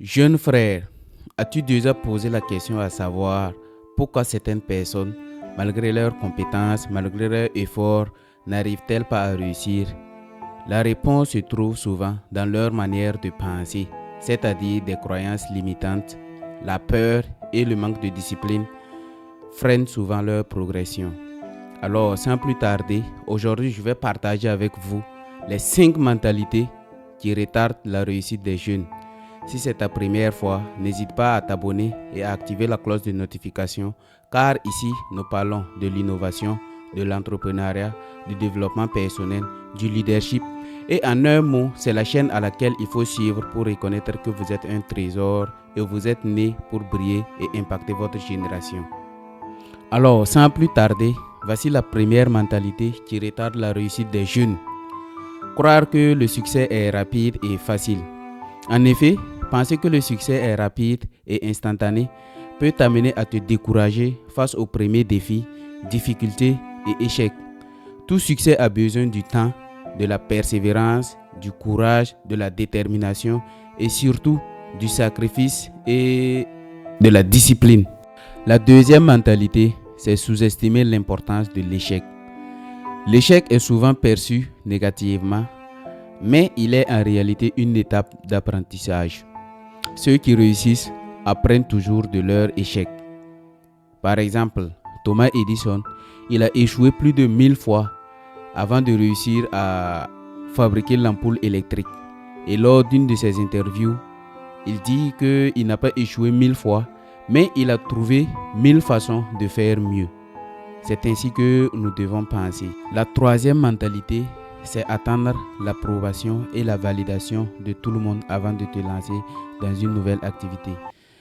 Jeune frère, as-tu déjà posé la question à savoir pourquoi certaines personnes, malgré leurs compétences, malgré leurs efforts, n'arrivent-elles pas à réussir? La réponse se trouve souvent dans leur manière de penser, c'est-à-dire des croyances limitantes. La peur et le manque de discipline freinent souvent leur progression. Alors, sans plus tarder, aujourd'hui, je vais partager avec vous les 5 mentalités qui retardent la réussite des jeunes. Si c'est ta première fois, n'hésite pas à t'abonner et à activer la cloche de notification car ici, nous parlons de l'innovation, de l'entrepreneuriat, du développement personnel, du leadership. Et en un mot, c'est la chaîne à laquelle il faut suivre pour reconnaître que vous êtes un trésor et vous êtes né pour briller et impacter votre génération. Alors, sans plus tarder, voici la première mentalité qui retarde la réussite des jeunes. Croire que le succès est rapide et facile. En effet, penser que le succès est rapide et instantané peut t'amener à te décourager face aux premiers défis, difficultés et échecs. Tout succès a besoin du temps, de la persévérance, du courage, de la détermination et surtout du sacrifice et de la discipline. La deuxième mentalité, c'est sous-estimer l'importance de l'échec. L'échec est souvent perçu négativement, mais il est en réalité une étape d'apprentissage. Ceux qui réussissent apprennent toujours de leurs échecs. Par exemple, Thomas Edison, il a échoué plus de 1000 fois avant de réussir à fabriquer l'ampoule électrique. Et lors d'une de ses interviews, il dit qu'il n'a pas échoué 1000 fois, mais il a trouvé 1000 façons de faire mieux. C'est ainsi que nous devons penser. La troisième mentalité, c'est attendre l'approbation et la validation de tout le monde avant de te lancer dans une nouvelle activité.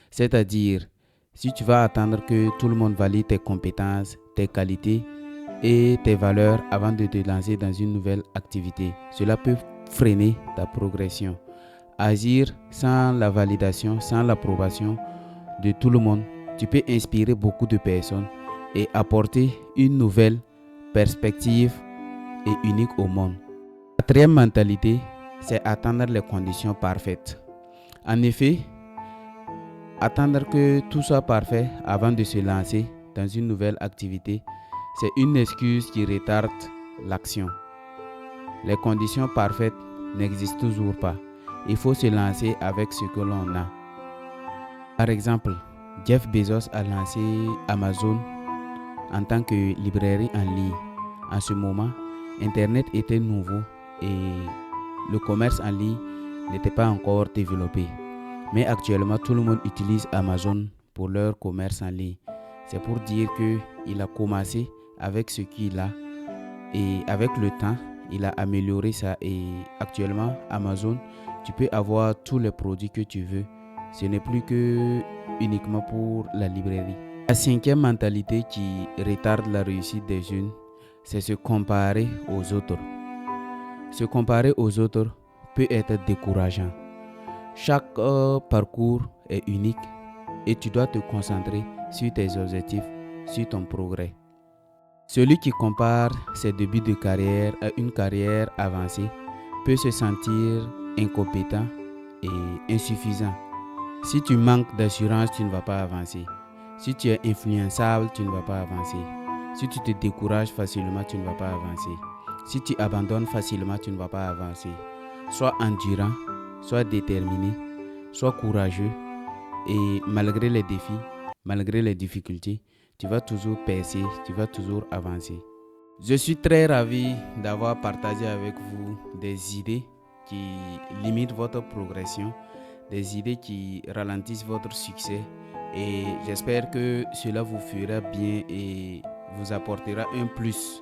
C'est-à-dire, si tu vas attendre que tout le monde valide tes compétences, tes qualités et tes valeurs avant de te lancer dans une nouvelle activité, cela peut freiner ta progression. Agir sans la validation, sans l'approbation de tout le monde, tu peux inspirer beaucoup de personnes et apporter une nouvelle perspective et unique au monde. La quatrième mentalité, c'est attendre les conditions parfaites. En effet, attendre que tout soit parfait avant de se lancer dans une nouvelle activité, c'est une excuse qui retarde l'action. Les conditions parfaites n'existent toujours pas. Il faut se lancer avec ce que l'on a. Par exemple, Jeff Bezos a lancé Amazon en tant que librairie en ligne. En ce moment, Internet était nouveau et le commerce en ligne n'était pas encore développé. Mais actuellement, tout le monde utilise Amazon pour leur commerce en ligne. C'est pour dire qu'il a commencé avec ce qu'il a et avec le temps, il a amélioré ça. Et actuellement, Amazon, tu peux avoir tous les produits que tu veux. Ce n'est plus que uniquement pour la librairie. La cinquième mentalité qui retarde la réussite des jeunes, c'est se comparer aux autres. Se comparer aux autres peut être décourageant. Chaque parcours est unique et tu dois te concentrer sur tes objectifs, sur ton progrès. Celui qui compare ses débuts de carrière à une carrière avancée peut se sentir incompétent et insuffisant. Si tu manques d'assurance, tu ne vas pas avancer. Si tu es influençable, tu ne vas pas avancer. Si tu te décourages facilement, tu ne vas pas avancer. Si tu abandonnes facilement, tu ne vas pas avancer. Sois endurant, sois déterminé, sois courageux et malgré les défis, malgré les difficultés, tu vas toujours percer, tu vas toujours avancer. Je suis très ravi d'avoir partagé avec vous des idées qui limitent votre progression, des idées qui ralentissent votre succès et j'espère que cela vous fera bien et vous apportera un plus.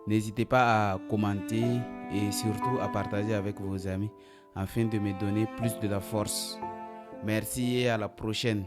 N'hésitez pas à commenter et surtout à partager avec vos amis afin de me donner plus de la force. Merci et à la prochaine.